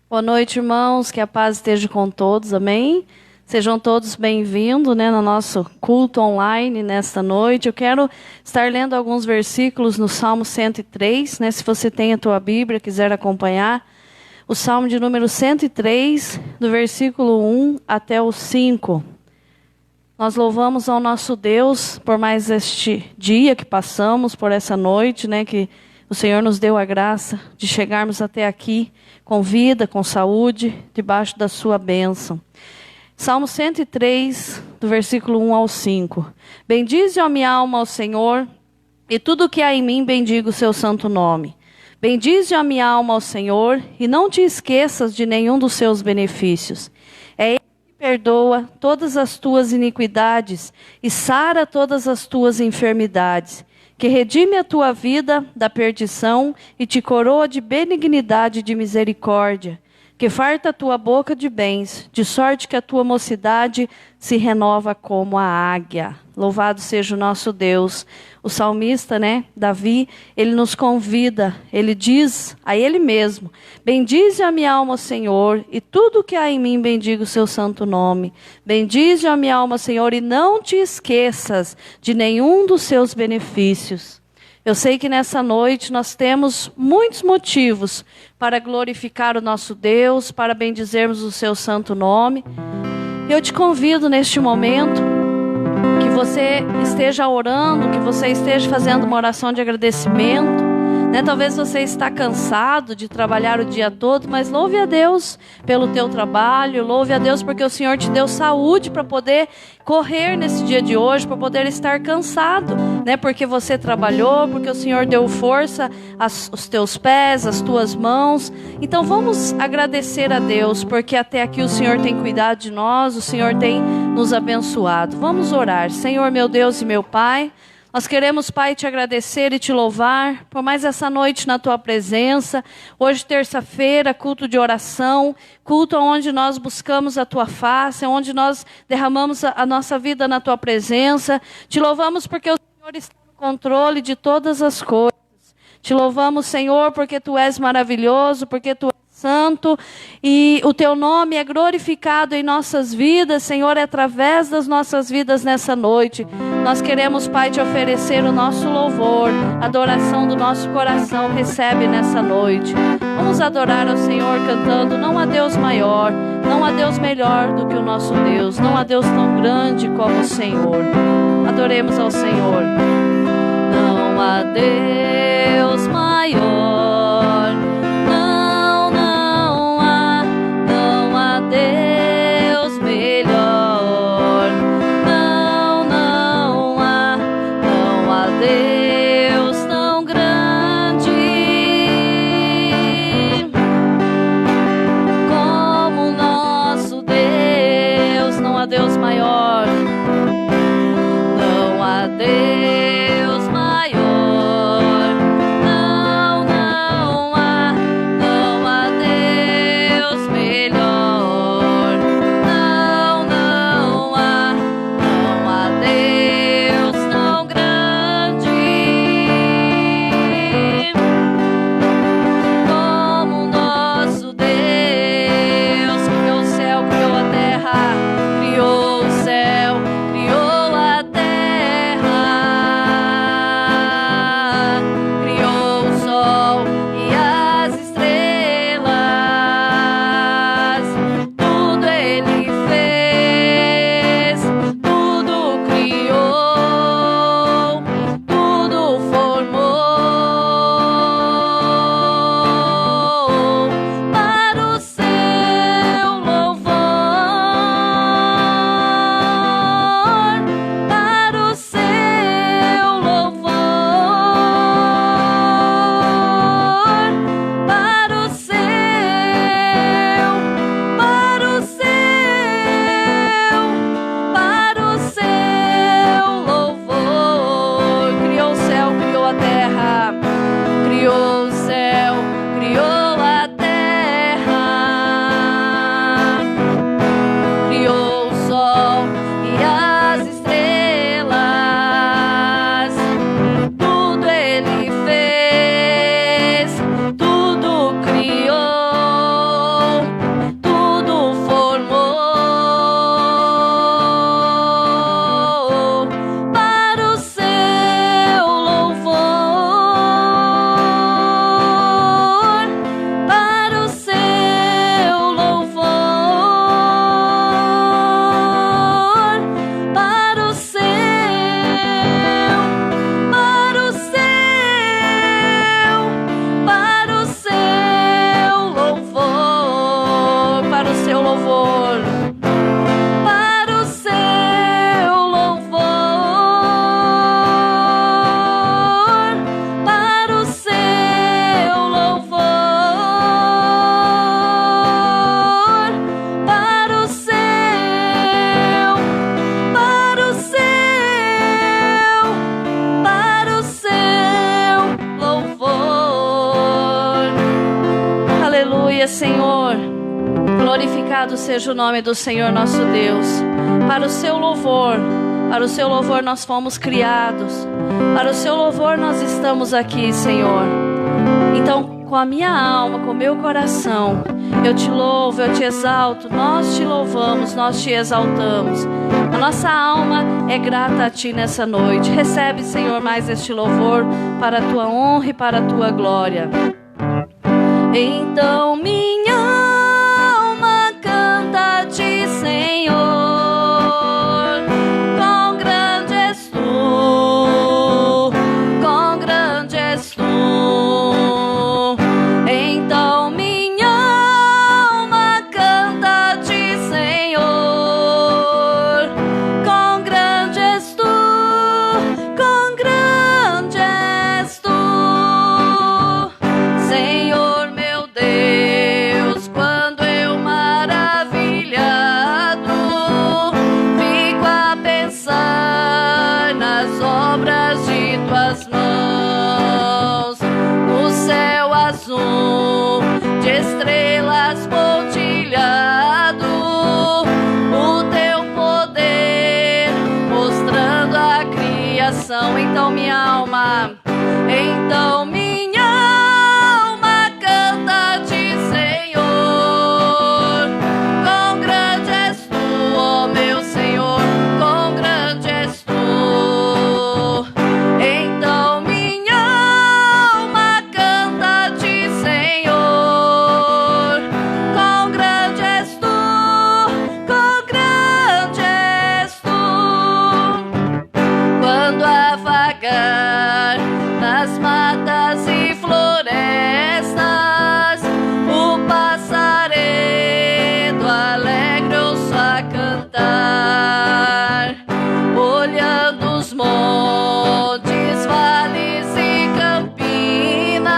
Boa noite, irmãos, que a paz esteja com todos, amém? Sejam todos bem-vindos, no nosso culto online nesta noite. Eu quero estar lendo alguns versículos no Salmo 103, se você tem a tua Bíblia, quiser acompanhar. O Salmo de número 103, do versículo 1 até o 5. Nós louvamos ao nosso Deus por mais este dia que passamos, por essa noite, que o Senhor nos deu a graça de chegarmos até aqui com vida, com saúde, debaixo da sua bênção. Salmo 103, do versículo 1 ao 5. Bendize a minha alma ao Senhor, e tudo o que há em mim bendiga o seu santo nome. Bendize a minha alma ao Senhor, e não te esqueças de nenhum dos seus benefícios. É Ele que perdoa todas as tuas iniquidades e sara todas as tuas enfermidades, que redime a tua vida da perdição e te coroa de benignidade e de misericórdia, que farta a tua boca de bens, de sorte que a tua mocidade se renova como a águia. Louvado seja o nosso Deus. O salmista, Davi, ele nos convida, ele diz a ele mesmo: bendize a minha alma, Senhor, e tudo que há em mim bendiga o seu santo nome. Bendize a minha alma, Senhor, e não te esqueças de nenhum dos seus benefícios. Eu sei que nessa noite nós temos muitos motivos para glorificar o nosso Deus, para bendizermos o seu santo nome. Eu te convido neste momento que você esteja orando, que você esteja fazendo uma oração de agradecimento. Talvez você está cansado de trabalhar o dia todo, mas louve a Deus pelo teu trabalho, louve a Deus porque o Senhor te deu saúde para poder correr nesse dia de hoje, para poder estar cansado, porque você trabalhou, porque o Senhor deu força aos teus pés, às tuas mãos. Então vamos agradecer a Deus, porque até aqui o Senhor tem cuidado de nós, o Senhor tem nos abençoado. Vamos orar. Senhor, meu Deus e meu Pai, nós queremos, Pai, te agradecer e te louvar por mais essa noite na Tua presença. Hoje, terça-feira, culto de oração, culto onde nós buscamos a Tua face, onde nós derramamos a nossa vida na Tua presença. Te louvamos porque o Senhor está no controle de todas as coisas. Te louvamos, Senhor, porque Tu és maravilhoso, porque Tu és santo, e o Teu nome é glorificado em nossas vidas, Senhor, é através das nossas vidas nessa noite. Nós queremos, Pai, te oferecer o nosso louvor, a adoração do nosso coração. Recebe nessa noite. Vamos adorar ao Senhor cantando: não há Deus maior, não há Deus melhor do que o nosso Deus, não há Deus tão grande como o Senhor. Adoremos ao Senhor. Não há Deus maior, Deus melhor, não há Deus tão grande como o nosso Deus. Não há Deus maior, não há Deus maior. Aleluia, Senhor. Glorificado seja o nome do Senhor nosso Deus. Para o seu louvor nós fomos criados. Para o seu louvor nós estamos aqui, Senhor. Então, com a minha alma, com o meu coração, eu te louvo, eu te exalto, nós te louvamos, nós te exaltamos. A nossa alma é grata a ti nessa noite. Recebe, Senhor, mais este louvor para a tua honra e para a tua glória. Então minha alma canta a ti, Senhor, quão grande és tu, quão grande és tu. Então minha alma canta a ti, Senhor, quão grande és tu, quão grande és tu, Senhor meu Deus. Quando eu maravilhado fico a pensar nas obras de tuas mãos, no céu azul de estrelas pontilhado, o teu poder mostrando a criação. Então minha alma canta a ti, Senhor, quão grande és tu, ó meu Senhor, quão grande és tu. Então minha alma canta a ti, Senhor, quão grande és tu, quão grande és tu. Quando a vagar nas matas e florestas, o passaredo alegre ouço a cantar, olhando os montes, vales e campinas,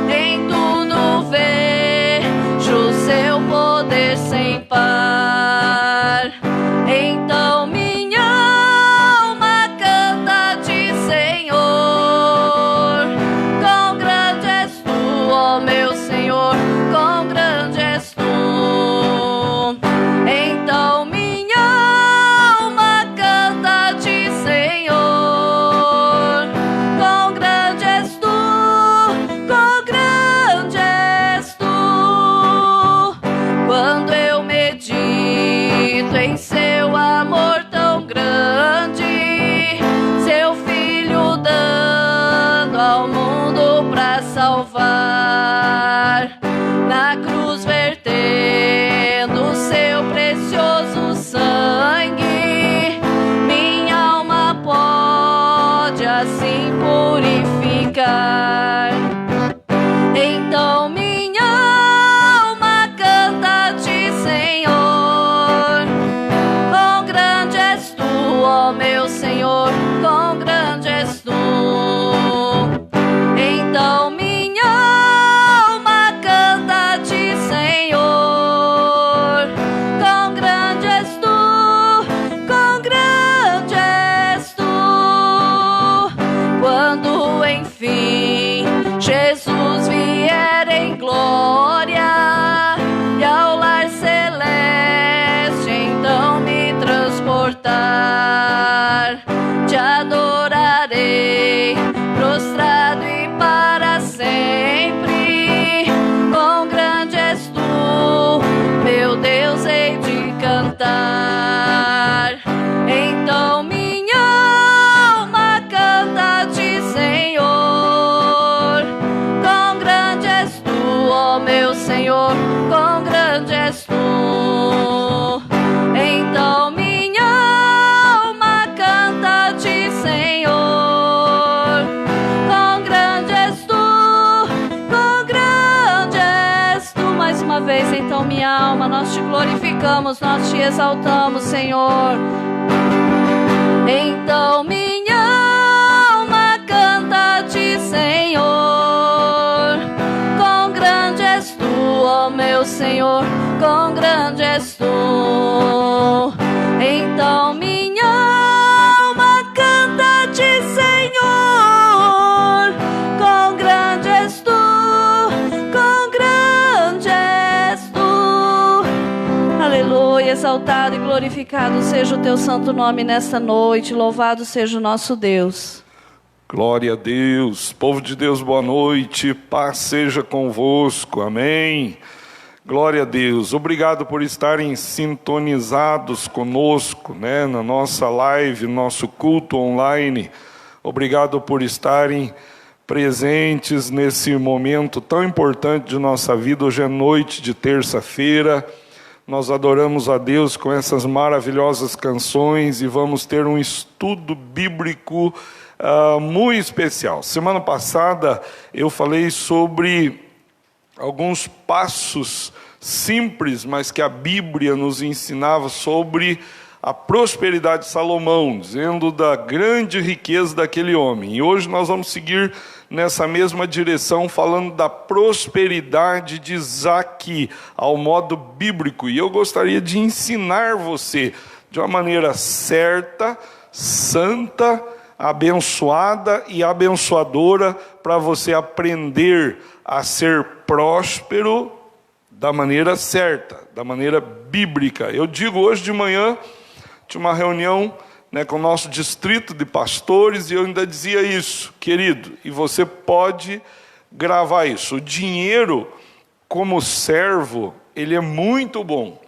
em tudo vejo seu poder sem par. Então minha alma canta a ti, Senhor, quão grande és tu, ó meu Senhor, quão grande és tu. Então minha alma canta a ti, Senhor, quão grande és tu, quão grande és tu. Quando eu medito em seu amor tão grande, seu filho dando ao mundo pra salvar, na cruz vertendo seu precioso sangue, minha alma pode assim purificar. Então minha alma canta a ti, Senhor, quão grande és tu, ó meu Senhor, quão grande és tu. Então minha alma canta a ti, Senhor, quão grande és tu, quão grande és tu. Quando enfim Jesus vier em glória e ao lar celeste então me transportar, te adorarei prostrado e para sempre. Quão grande és tu, meu Deus, hei de cantar. Então minha alma canta a ti, Senhor, quão grande és tu, ó meu Senhor, quão grande és tu. Então minha alma canta a ti, Senhor, quão grande és tu, quão grande és tu. Mais uma vez, então minha alma, nós te glorificamos, nós te exaltamos, Senhor. Então minha alma canta a ti, Senhor, quão grande és tu, ó meu Senhor, quão grande és tu. Então minha alma canta a ti, Senhor, quão grande és tu, quão grande exaltado e glorificado seja o teu santo nome nesta noite. Louvado seja o nosso Deus. Glória a Deus. Povo de Deus, boa noite. Paz seja convosco. Amém. Glória a Deus. Obrigado por estarem sintonizados conosco, na nossa live, nosso culto online. Obrigado por estarem presentes nesse momento tão importante de nossa vida. Hoje é noite de terça-feira. Nós adoramos a Deus com essas maravilhosas canções e vamos ter um estudo bíblico muito especial. Semana passada eu falei sobre alguns passos simples, mas que a Bíblia nos ensinava sobre a prosperidade de Salomão, dizendo da grande riqueza daquele homem. E hoje nós vamos seguir nessa mesma direção, falando da prosperidade de Isaque, ao modo bíblico. E eu gostaria de ensinar você de uma maneira certa, santa, abençoada e abençoadora, para você aprender a ser próspero da maneira certa, da maneira bíblica. Eu digo, hoje de manhã, tinha uma reunião com o nosso distrito de pastores, e eu ainda dizia isso, querido, e você pode gravar isso: o dinheiro como servo, ele é muito bom,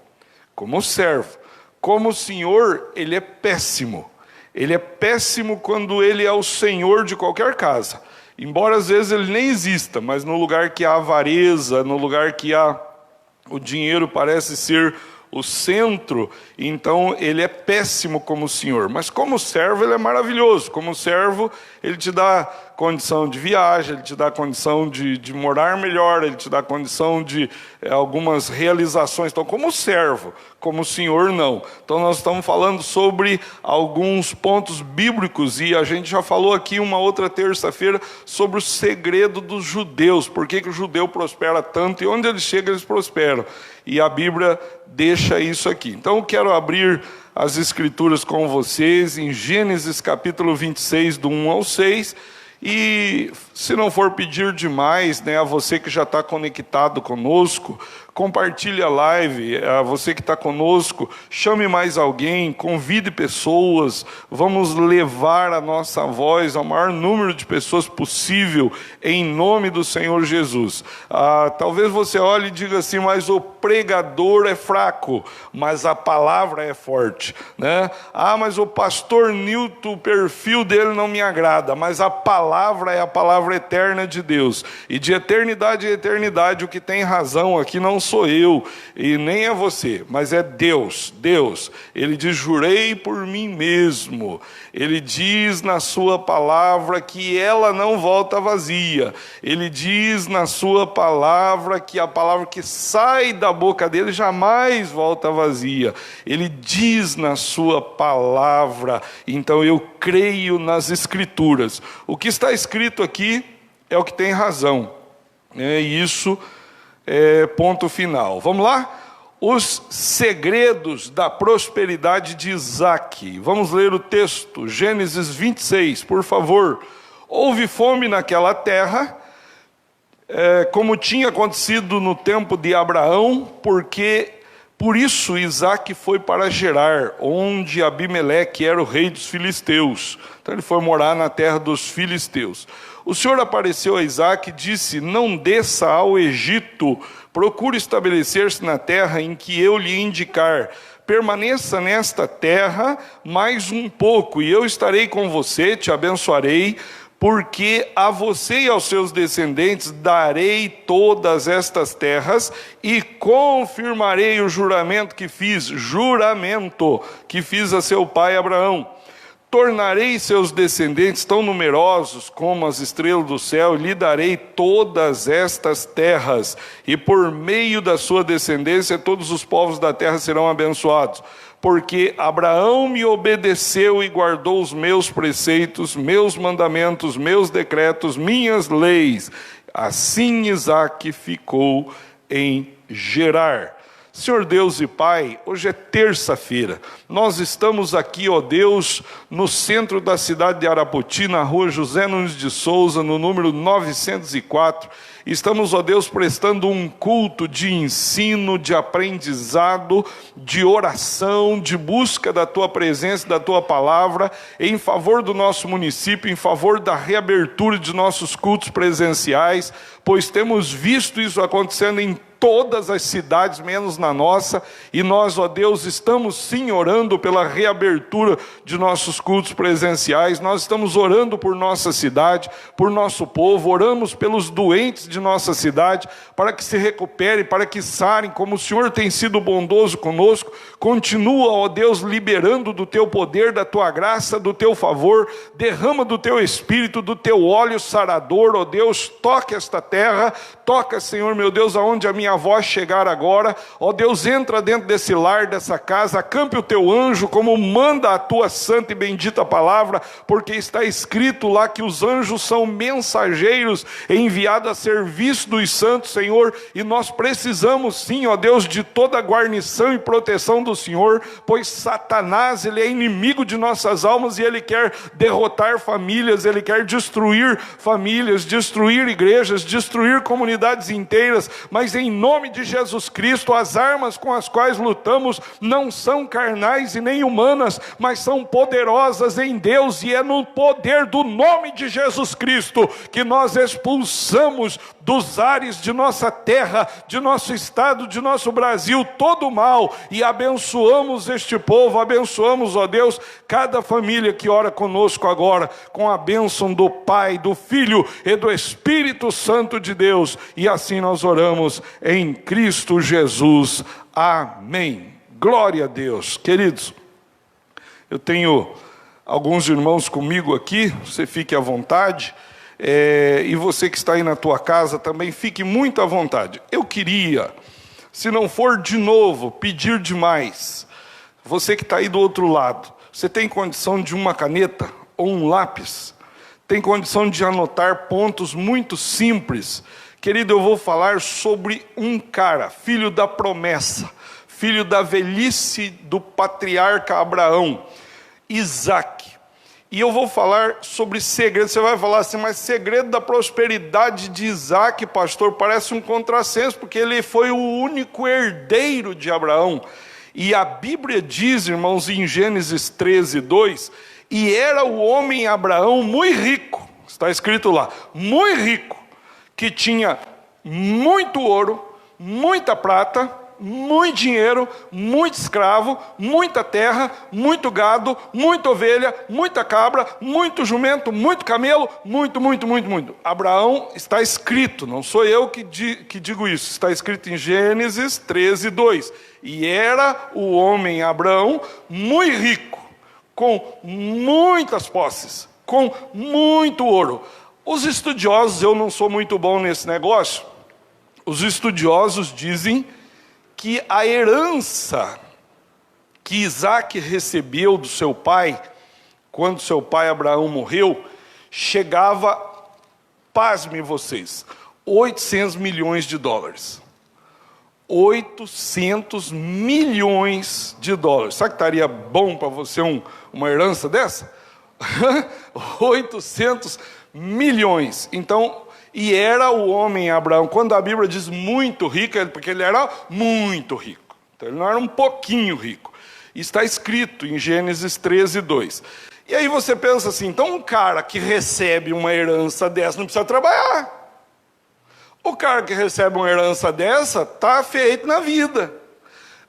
como servo. Como senhor, ele é péssimo. Ele é péssimo quando ele é o senhor de qualquer casa, embora às vezes ele nem exista, mas no lugar que há avareza, no lugar que o dinheiro parece ser o centro, então ele é péssimo como senhor. Mas como servo ele é maravilhoso. Como servo ele te dá condição de viagem, ele te dá condição de morar melhor, ele te dá condição de algumas realizações. Então, como servo, como senhor, não. Então nós estamos falando sobre alguns pontos bíblicos, e a gente já falou aqui uma outra terça-feira sobre o segredo dos judeus. Por que o judeu prospera tanto, e onde ele chega eles prosperam. E a Bíblia deixa isso aqui. Então eu quero abrir as Escrituras com vocês em Gênesis capítulo 26, do 1 ao 6. E se não for pedir demais, a você que já está conectado conosco, compartilhe a live. A você que está conosco, chame mais alguém, convide pessoas. Vamos levar a nossa voz ao maior número de pessoas possível, em nome do Senhor Jesus. Talvez você olhe e diga assim: mas o pregador é fraco, mas a palavra é forte, mas o pastor Nilton, o perfil dele não me agrada, mas a palavra é a palavra eterna de Deus, e de eternidade em eternidade o que tem razão aqui não sou eu, e nem é você, mas é Deus. Ele diz: jurei por mim mesmo. Ele diz na sua palavra que ela não volta vazia. Ele diz na sua palavra que a palavra que sai da boca dele jamais volta vazia. Ele diz na sua palavra. Então eu creio nas Escrituras. O que está escrito aqui é o que tem razão, e isso é ponto final. Vamos lá? Os segredos da prosperidade de Isaque. Vamos ler o texto, Gênesis 26, por favor. Houve fome naquela terra, como tinha acontecido no tempo de Abraão, por isso Isaque foi para Gerar, onde Abimeleque era o rei dos filisteus. Então ele foi morar na terra dos filisteus. O Senhor apareceu a Isaque e disse: não desça ao Egito, procure estabelecer-se na terra em que eu lhe indicar. Permaneça nesta terra mais um pouco, e eu estarei com você, te abençoarei, porque a você e aos seus descendentes darei todas estas terras, e confirmarei o juramento que fiz a seu pai Abraão. Tornarei seus descendentes tão numerosos como as estrelas do céu, e lhe darei todas estas terras, e por meio da sua descendência todos os povos da terra serão abençoados. Porque Abraão me obedeceu e guardou os meus preceitos, meus mandamentos, meus decretos, minhas leis. Assim Isaque ficou em Gerar. Senhor Deus e Pai, hoje é terça-feira, nós estamos aqui, ó Deus, no centro da cidade de Arapoti, na rua José Nunes de Souza, no número 904, estamos, ó Deus, prestando um culto de ensino, de aprendizado, de oração, de busca da Tua presença, da Tua palavra, em favor do nosso município, em favor da reabertura de nossos cultos presenciais, pois temos visto isso acontecendo em todas as cidades, menos na nossa, e nós, ó Deus, estamos sim orando pela reabertura de nossos cultos presenciais, nós estamos orando por nossa cidade, por nosso povo, oramos pelos doentes de nossa cidade, para que se recuperem, para que sarem, como o Senhor tem sido bondoso conosco, continua, ó Deus, liberando do Teu poder, da Tua graça, do Teu favor, derrama do Teu Espírito, do Teu óleo sarador, ó Deus, toca esta terra, toca, Senhor meu Deus, aonde a minha voz chegar agora, ó Deus, entra dentro desse lar, dessa casa, acampe o Teu anjo, como manda a Tua santa e bendita palavra, porque está escrito lá que os anjos são mensageiros enviados a serviço dos santos, Senhor, e nós precisamos sim, ó Deus, de toda a guarnição e proteção do Senhor, pois Satanás, ele é inimigo de nossas almas e ele quer derrotar famílias, ele quer destruir famílias, destruir igrejas, destruir comunidades inteiras, mas em nome de Jesus Cristo, as armas com as quais lutamos não são carnais e nem humanas, mas são poderosas em Deus, e é no poder do nome de Jesus Cristo que nós expulsamos dos ares de nossa terra, de nosso estado, de nosso Brasil, todo o mal, e abençoamos este povo, abençoamos, ó Deus, cada família que ora conosco agora, com a bênção do Pai, do Filho e do Espírito Santo de Deus, e assim nós oramos em Cristo Jesus. Amém. Glória a Deus. Queridos, eu tenho alguns irmãos comigo aqui, você fique à vontade, e você que está aí na tua casa também, fique muito à vontade. Eu queria, se não for de novo, pedir demais, você que está aí do outro lado, você tem condição de uma caneta ou um lápis? Tem condição de anotar pontos muito simples? Querido, eu vou falar sobre um cara, filho da promessa, filho da velhice do patriarca Abraão, Isaac. E eu vou falar sobre segredo. Você vai falar assim, mas segredo da prosperidade de Isaac, pastor, parece um contrassenso, porque ele foi o único herdeiro de Abraão. E a Bíblia diz, irmãos, em Gênesis 13:2, e era o homem Abraão muito rico, está escrito lá, muito rico, que tinha muito ouro, muita prata, muito dinheiro, muito escravo, muita terra, muito gado, muita ovelha, muita cabra, muito jumento, muito camelo, muito. Abraão, está escrito, não sou eu que digo isso, está escrito em Gênesis 13:2. E era o homem Abraão muito rico, com muitas posses, com muito ouro. Os estudiosos, eu não sou muito bom nesse negócio, os estudiosos dizem que a herança que Isaac recebeu do seu pai, quando seu pai Abraão morreu, chegava, pasmem vocês, 800 milhões de dólares. 800 milhões de dólares. Sabe que estaria bom para você uma herança dessa? 800 milhões. Então, e era o homem Abraão, quando a Bíblia diz muito rico, é porque ele era muito rico. Então ele não era um pouquinho rico. Está escrito em Gênesis 13:2. E aí você pensa assim, então um cara que recebe uma herança dessa não precisa trabalhar. O cara que recebe uma herança dessa está feito na vida.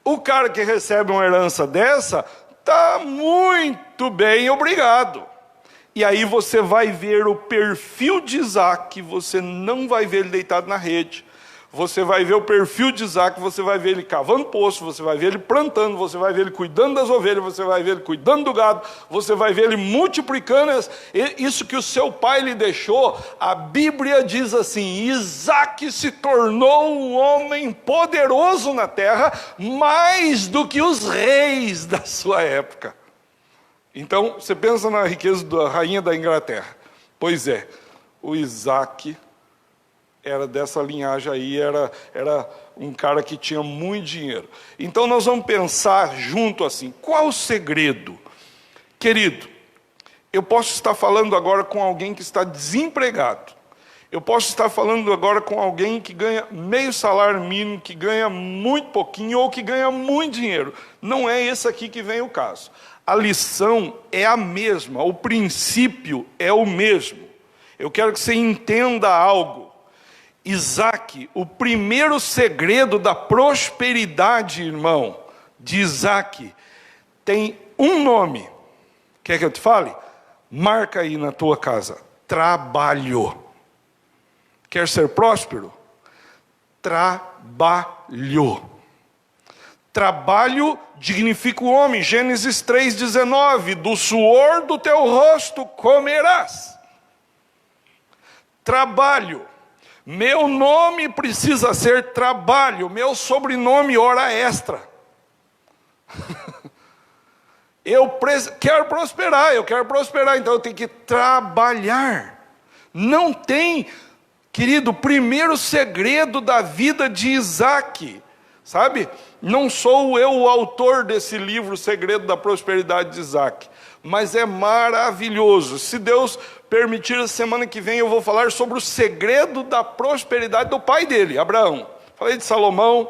O cara que recebe uma herança dessa está muito bem, obrigado. E aí você vai ver o perfil de Isaac, você não vai ver ele deitado na rede. Você vai ver o perfil de Isaac, você vai ver ele cavando poço, você vai ver ele plantando, você vai ver ele cuidando das ovelhas, você vai ver ele cuidando do gado, você vai ver ele multiplicando isso que o seu pai lhe deixou. A Bíblia diz assim, Isaac se tornou um homem poderoso na terra, mais do que os reis da sua época. Então, você pensa na riqueza da rainha da Inglaterra. Pois é, o Isaac era dessa linhagem aí, era um cara que tinha muito dinheiro. Então nós vamos pensar junto assim, qual o segredo? Querido, eu posso estar falando agora com alguém que está desempregado. Eu posso estar falando agora com alguém que ganha meio salário mínimo, que ganha muito pouquinho ou que ganha muito dinheiro. Não é esse aqui que vem o caso. A lição é a mesma, o princípio é o mesmo. Eu quero que você entenda algo. Isaac, o primeiro segredo da prosperidade, irmão, de Isaac, tem um nome. Quer que eu te fale? Marca aí na tua casa. Trabalho. Quer ser próspero? Trabalho. Trabalho dignifica o homem. Gênesis 3,19. Do suor do teu rosto comerás. Trabalho. Meu nome precisa ser trabalho. Meu sobrenome, hora extra. Quero prosperar, então eu tenho que trabalhar. Não tem... Querido, o primeiro segredo da vida de Isaac, sabe? Não sou eu o autor desse livro, O Segredo da Prosperidade de Isaac, mas é maravilhoso. Se Deus permitir, a semana que vem eu vou falar sobre o segredo da prosperidade do pai dele, Abraão. Falei de Salomão,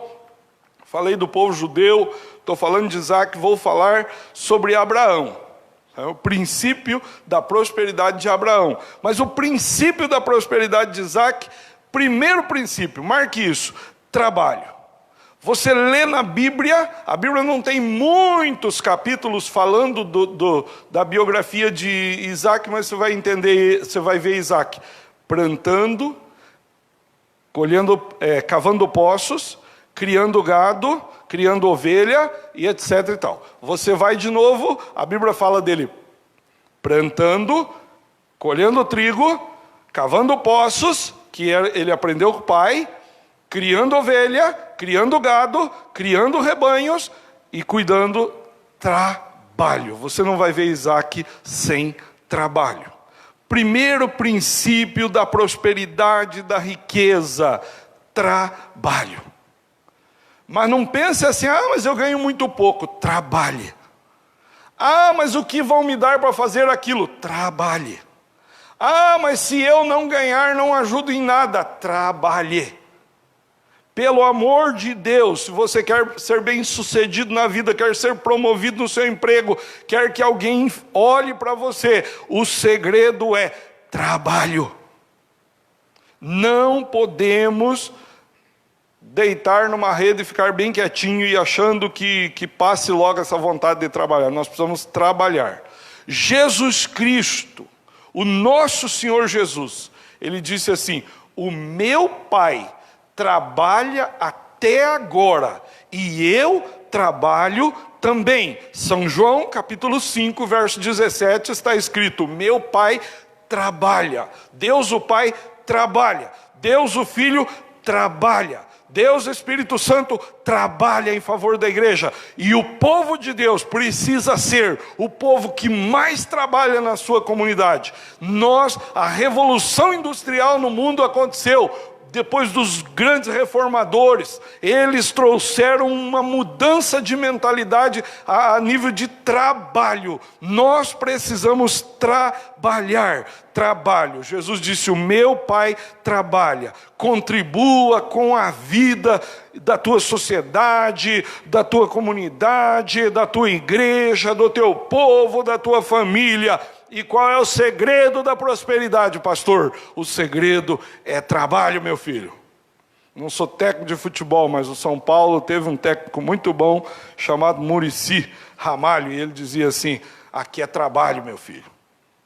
falei do povo judeu, estou falando de Isaac, vou falar sobre Abraão. É o princípio da prosperidade de Abraão. Mas o princípio da prosperidade de Isaac, primeiro princípio, marque isso, trabalho. Você lê na Bíblia, a Bíblia não tem muitos capítulos falando da biografia de Isaac, mas você vai entender, você vai ver Isaac plantando, cavando poços, criando gado, criando ovelha e etc e tal. Você vai de novo, a Bíblia fala dele plantando, colhendo trigo, cavando poços, que ele aprendeu com o pai, criando ovelha, criando gado, criando rebanhos e cuidando trabalho. Você não vai ver Isaac sem trabalho. Primeiro princípio da prosperidade, da riqueza, trabalho. Mas não pense assim, mas eu ganho muito pouco. Trabalhe. Mas o que vão me dar para fazer aquilo? Trabalhe. Mas se eu não ganhar, não ajudo em nada. Trabalhe. Pelo amor de Deus, se você quer ser bem-sucedido na vida, quer ser promovido no seu emprego, quer que alguém olhe para você, o segredo é trabalho. Não podemos deitar numa rede e ficar bem quietinho e achando que passe logo essa vontade de trabalhar. Nós precisamos trabalhar. Jesus Cristo, o nosso Senhor Jesus, ele disse assim: o meu Pai trabalha até agora e eu trabalho também. São João capítulo 5, verso 17 está escrito: meu Pai trabalha. Deus o Pai trabalha. Deus o Filho trabalha. Deus, Espírito Santo, trabalha em favor da igreja. E o povo de Deus precisa ser o povo que mais trabalha na sua comunidade. A revolução industrial no mundo aconteceu depois dos grandes reformadores. Eles trouxeram uma mudança de mentalidade a nível de trabalho. Nós precisamos trabalhar. Trabalho. Jesus disse: o meu Pai trabalha. Contribua com a vida da tua sociedade, da tua comunidade, da tua igreja, do teu povo, da tua família. E qual é o segredo da prosperidade, pastor? O segredo é trabalho, meu filho. Não sou técnico de futebol, mas o São Paulo teve um técnico muito bom chamado Muricy Ramalho, e ele dizia assim: aqui é trabalho, meu filho.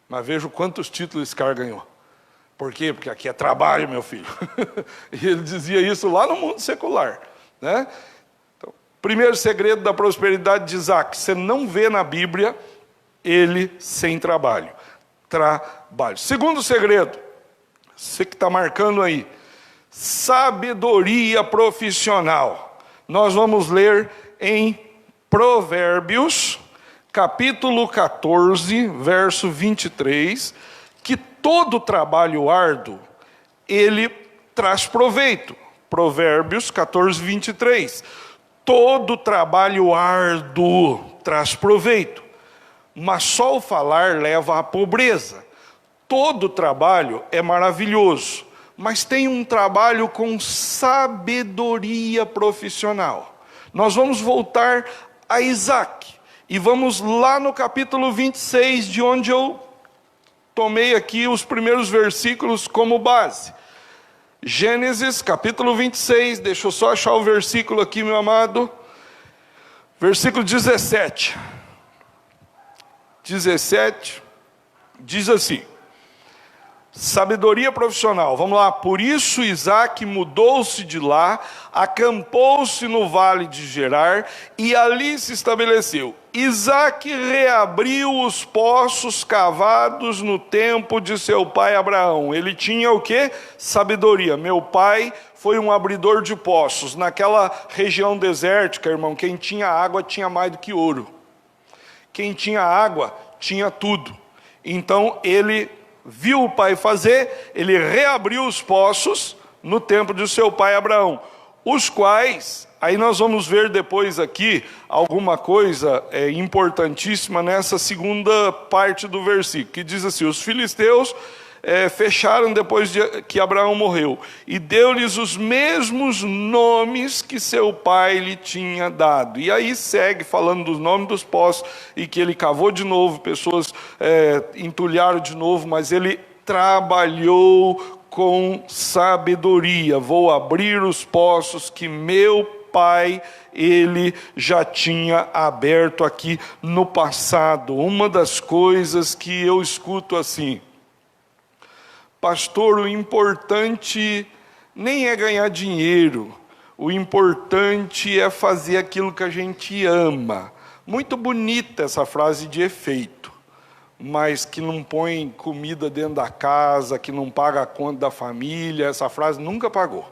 Mas veja quantos títulos esse cara ganhou. Por quê? Porque aqui é trabalho, meu filho. E ele dizia isso lá no mundo secular, né? Então, primeiro segredo da prosperidade de Isaac: você não vê na Bíblia ele sem trabalho. Trabalho. Segundo segredo, você que está marcando aí, sabedoria profissional. Nós vamos ler em Provérbios, capítulo 14, verso 23, que todo trabalho árduo, ele traz proveito. Provérbios 14, 23. Todo trabalho árduo traz proveito, mas só o falar leva à pobreza. Todo trabalho é maravilhoso, mas tem um trabalho com sabedoria profissional. Nós vamos voltar a Isaac, e vamos lá no capítulo 26, de onde eu tomei aqui os primeiros versículos como base. Gênesis, capítulo 26, deixa eu só achar o versículo aqui, meu amado. Versículo 17. 17, diz assim: sabedoria profissional, vamos lá. Por isso Isaac mudou-se de lá, acampou-se no vale de Gerar, e ali se estabeleceu. Isaac reabriu os poços cavados no tempo de seu pai Abraão. Ele tinha o quê? Sabedoria. Meu pai foi um abridor de poços. Naquela região desértica, irmão, quem tinha água tinha mais do que ouro. Quem tinha água tinha tudo. Então ele viu o pai fazer, ele reabriu os poços no tempo de seu pai Abraão, os quais, aí nós vamos ver depois aqui, alguma coisa importantíssima nessa segunda parte do versículo, que diz assim: os filisteus fecharam depois que Abraão morreu, e deu-lhes os mesmos nomes que seu pai lhe tinha dado. E aí segue falando dos nomes dos poços, e que ele cavou de novo, pessoas entulharam de novo, mas ele trabalhou com sabedoria. Vou abrir os poços que meu pai, ele já tinha aberto aqui no passado. Uma das coisas que eu escuto assim: pastor, o importante nem é ganhar dinheiro, o importante é fazer aquilo que a gente ama. Muito bonita essa frase de efeito, mas que não põe comida dentro da casa, que não paga a conta da família, essa frase nunca pagou.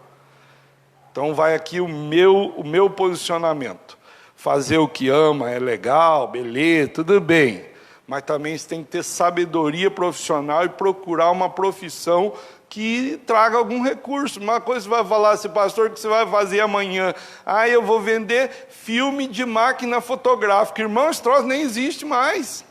Então vai aqui o meu posicionamento. Fazer o que ama é legal, beleza, tudo bem. Mas também você tem que ter sabedoria profissional e procurar uma profissão que traga algum recurso. Uma coisa você vai falar assim: pastor, o que você vai fazer amanhã? Ah, eu vou vender filme de máquina fotográfica. Irmão, esse troço nem existe mais.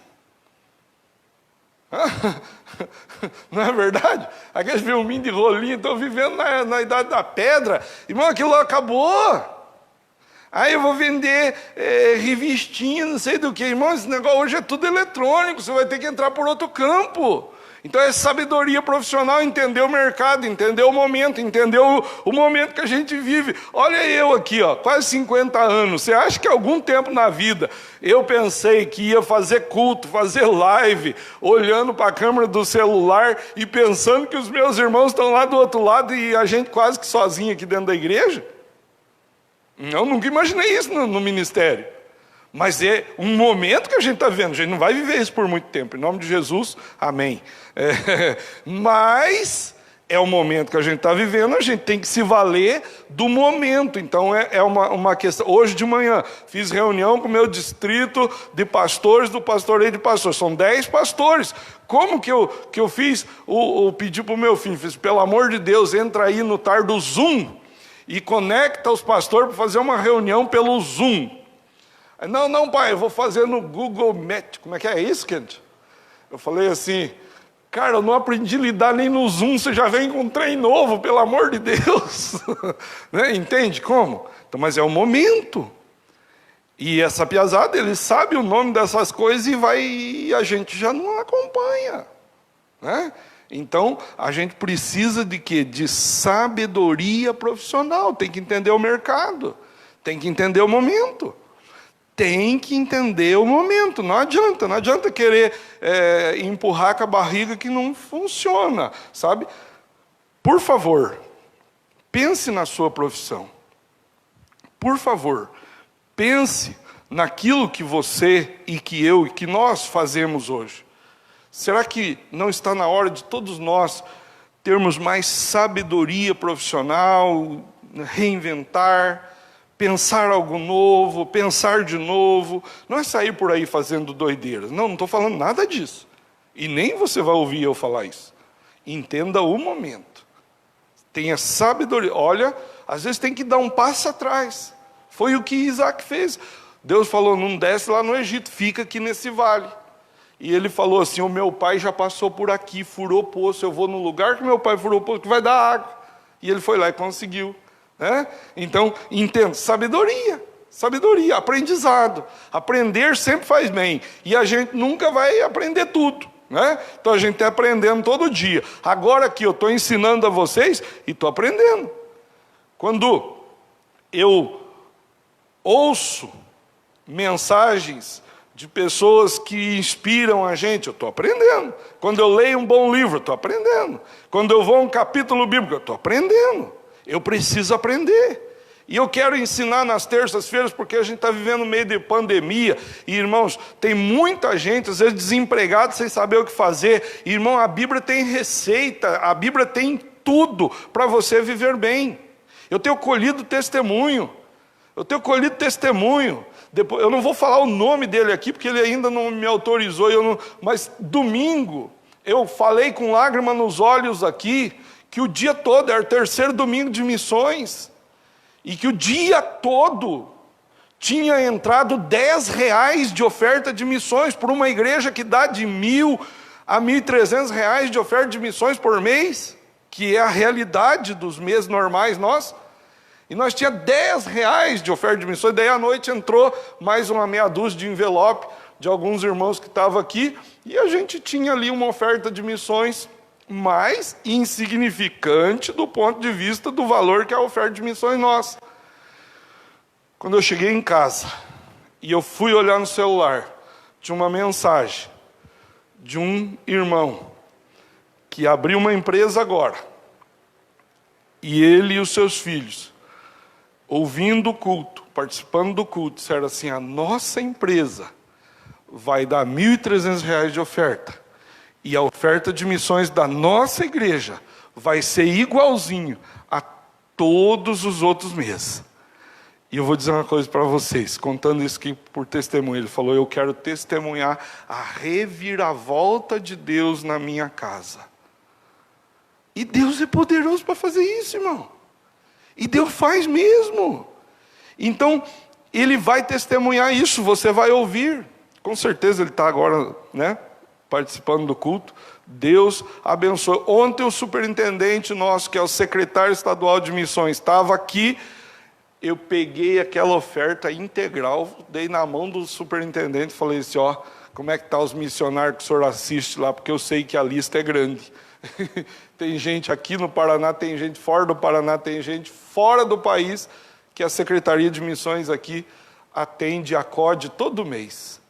Não é verdade? Aqueles filminhos de rolinho estão vivendo na idade da pedra. Irmão, aquilo acabou. Aí eu vou vender revistinha, não sei do que. Irmão, esse negócio hoje é tudo eletrônico, você vai ter que entrar por outro campo. Então é sabedoria profissional, entender o mercado, entender o momento, entender o momento que a gente vive. Olha eu aqui, ó, quase 50 anos. Você acha que algum tempo na vida eu pensei que ia fazer culto, fazer live, olhando para a câmera do celular e pensando que os meus irmãos estão lá do outro lado e a gente quase que sozinho aqui dentro da igreja? Eu nunca imaginei isso no ministério. Mas é um momento que a gente está vendo. A gente não vai viver isso por muito tempo. Em nome de Jesus, amém. Mas é o momento que a gente está vivendo. A gente tem que se valer do momento. Então é uma questão. Hoje de manhã fiz reunião com o meu distrito de pastores, do pastoreio de pastores. São 10 pastores. Como que eu fiz? Pedi para o meu filho, fiz: pelo amor de Deus, entra aí no tar do Zoom e conecta os pastores para fazer uma reunião pelo Zoom. Não, pai, eu vou fazer no Google Meet. Como é que é isso, Kent? Eu falei assim: cara, eu não aprendi a lidar nem no Zoom, você já vem com um trem novo, pelo amor de Deus. Né? Entende como? Então, mas é o momento. E essa piazada, ele sabe o nome dessas coisas e a gente já não acompanha. Né? Então, a gente precisa de quê? De sabedoria profissional. Tem que entender o mercado. Tem que entender o momento. Tem que entender o momento. Não adianta querer empurrar com a barriga que não funciona, sabe? Por favor, pense na sua profissão. Por favor, pense naquilo que você e que eu e que nós fazemos hoje. Será que não está na hora de todos nós termos mais sabedoria profissional, reinventar, pensar algo novo, pensar de novo? Não é sair por aí fazendo doideiras. Não estou falando nada disso. E nem você vai ouvir eu falar isso. Entenda o momento. Tenha sabedoria. Olha, às vezes tem que dar um passo atrás. Foi o que Isaac fez. Deus falou, não desce lá no Egito, fica aqui nesse vale. E ele falou assim, o meu pai já passou por aqui, furou poço, eu vou no lugar que meu pai furou poço, que vai dar água. E ele foi lá e conseguiu. Né? Então, entenda, sabedoria, aprendizado. Aprender sempre faz bem. E a gente nunca vai aprender tudo. Né? Então a gente está aprendendo todo dia. Agora aqui eu estou ensinando a vocês e estou aprendendo. Quando eu ouço mensagens de pessoas que inspiram a gente, eu estou aprendendo. Quando eu leio um bom livro, eu estou aprendendo. Quando eu vou a um capítulo bíblico, eu estou aprendendo. Eu preciso aprender. E eu quero ensinar nas terças-feiras, porque a gente está vivendo no meio de pandemia. E, irmãos, tem muita gente, às vezes, desempregado, sem saber o que fazer. E, irmão, a Bíblia tem receita, a Bíblia tem tudo para você viver bem. Eu tenho colhido testemunho. Depois, eu não vou falar o nome dele aqui, porque ele ainda não me autorizou. Mas domingo, eu falei com lágrima nos olhos aqui, que o dia todo, era o 3º domingo de missões, e que o dia todo tinha entrado R$10 de oferta de missões, por uma igreja que dá de R$1.000 a R$1.300 de oferta de missões por mês, que é a realidade dos meses normais nossos. E nós tínhamos R$10 de oferta de missões, daí à noite entrou mais uma meia dúzia de envelope de alguns irmãos que estavam aqui, e a gente tinha ali uma oferta de missões mais insignificante do ponto de vista do valor que é a oferta de missões nossa. Quando eu cheguei em casa, e eu fui olhar no celular, tinha uma mensagem de um irmão que abriu uma empresa agora, e ele e os seus filhos, ouvindo o culto, participando do culto, disseram assim, a nossa empresa vai dar R$1.300 de oferta, e a oferta de missões da nossa igreja vai ser igualzinho a todos os outros meses. E eu vou dizer uma coisa para vocês, contando isso aqui por testemunho. Ele falou, eu quero testemunhar a reviravolta de Deus na minha casa. E Deus é poderoso para fazer isso, irmão. E Deus faz mesmo. Então, Ele vai testemunhar isso, você vai ouvir. Com certeza Ele está agora, né, participando do culto. Deus abençoe. Ontem o superintendente nosso, que é o secretário estadual de missões, estava aqui. Eu peguei aquela oferta integral, dei na mão do superintendente, falei assim, ó, como é que tá os missionários que o senhor assiste lá, porque eu sei que a lista é grande. Tem gente aqui no Paraná, tem gente fora do Paraná, tem gente fora do país, que a Secretaria de Missões aqui atende, acode todo mês.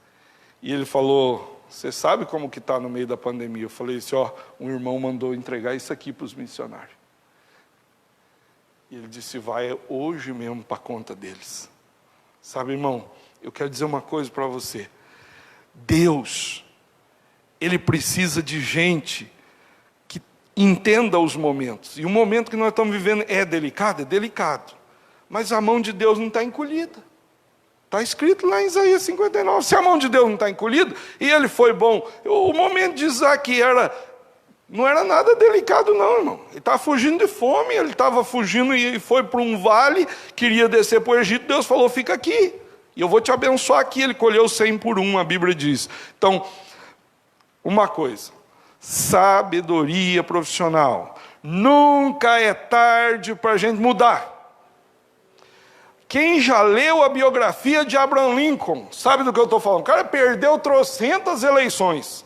E ele falou, você sabe como que está no meio da pandemia? Eu falei assim, ó, um irmão mandou entregar isso aqui para os missionários. E ele disse, vai hoje mesmo para a conta deles. Sabe, irmão, eu quero dizer uma coisa para você. Deus, Ele precisa de gente que entenda os momentos. E o momento que nós estamos vivendo é delicado? É delicado. Mas a mão de Deus não está encolhida. Está escrito lá em Isaías 59. Se a mão de Deus não está encolhida, e ele foi bom. O momento de Isaac não era nada delicado não, irmão. Ele estava fugindo de fome, ele estava fugindo e foi para um vale, queria descer para o Egito, Deus falou, fica aqui, e eu vou te abençoar aqui. Ele colheu 100 por 1, a Bíblia diz. Então, uma coisa, sabedoria profissional. Nunca é tarde para a gente mudar. Quem já leu a biografia de Abraham Lincoln, sabe do que eu estou falando? O cara perdeu trocentas eleições.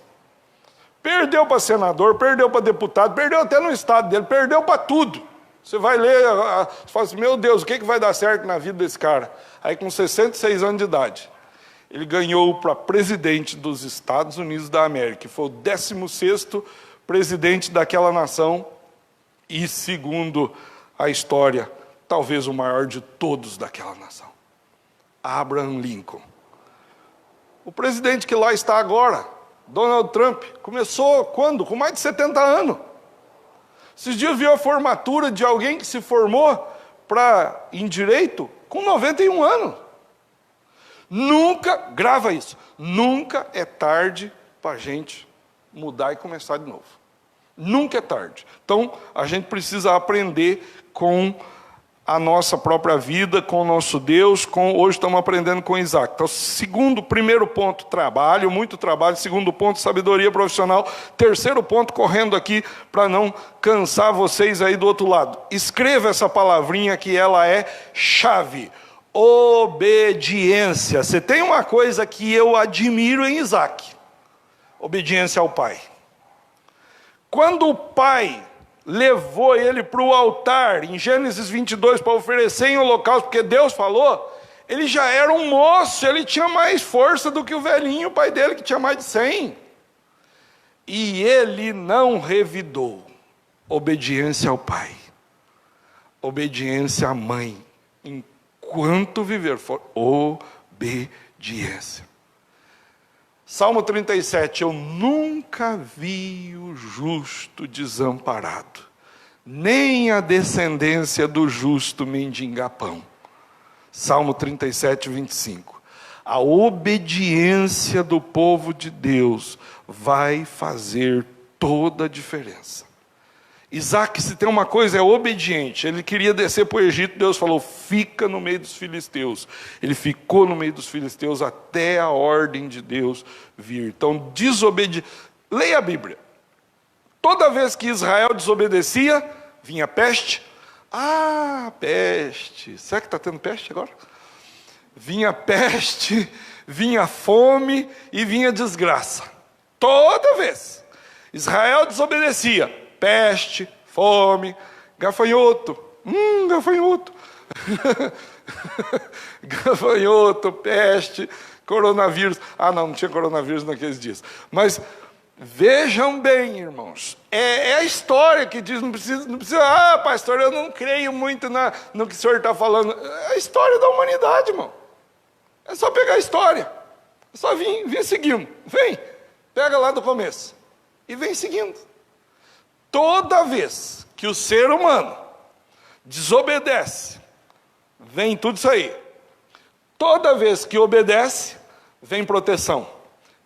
Perdeu para senador, perdeu para deputado, perdeu até no estado dele, perdeu para tudo. Você vai ler, você fala assim, meu Deus, o que vai dar certo na vida desse cara? Aí com 66 anos de idade, ele ganhou para presidente dos Estados Unidos da América. Foi o 16º presidente daquela nação e, segundo a história, talvez o maior de todos daquela nação. Abraham Lincoln. O presidente que lá está agora, Donald Trump, começou quando? Com mais de 70 anos. Esses dias viu a formatura de alguém que se formou em direito com 91 anos. Nunca, grava isso, nunca é tarde para a gente mudar e começar de novo. Nunca é tarde. Então, a gente precisa aprender com a nossa própria vida, com o nosso Deus. Hoje estamos aprendendo com Isaac. Então, primeiro ponto, trabalho, muito trabalho. Segundo ponto, sabedoria profissional. Terceiro ponto, correndo aqui para não cansar vocês aí do outro lado. Escreva essa palavrinha que ela é chave. Obediência. Você tem uma coisa que eu admiro em Isaac: obediência ao pai. Quando o pai levou ele para o altar, em Gênesis 22, para oferecer em holocausto, porque Deus falou, ele já era um moço, ele tinha mais força do que o velhinho, o pai dele, que tinha mais de 100. E ele não revidou. Obediência ao pai. Obediência à mãe. Enquanto viver for obediência. Salmo 37, eu nunca vi o justo desamparado, nem a descendência do justo mendigar pão. Salmo 37, 25. A obediência do povo de Deus vai fazer toda a diferença. Isaac, se tem uma coisa, é obediente. Ele queria descer para o Egito, Deus falou, fica no meio dos filisteus. Ele ficou no meio dos filisteus até a ordem de Deus vir. Então, leia a Bíblia. Toda vez que Israel desobedecia, vinha peste. Ah, peste. Será que está tendo peste agora? Vinha peste, vinha fome e vinha desgraça. Toda vez. Israel desobedecia. Peste, fome, gafanhoto. Gafanhoto. Gafanhoto, peste, coronavírus. Ah, não tinha coronavírus naqueles dias. Mas vejam bem, irmãos. É a história que diz, não precisa, pastor, eu não creio muito no que o senhor está falando. É a história da humanidade, irmão. É só pegar a história. É só vir seguindo. Vem, pega lá do começo. E vem seguindo. Toda vez que o ser humano desobedece, vem tudo isso aí. Toda vez que obedece, vem proteção,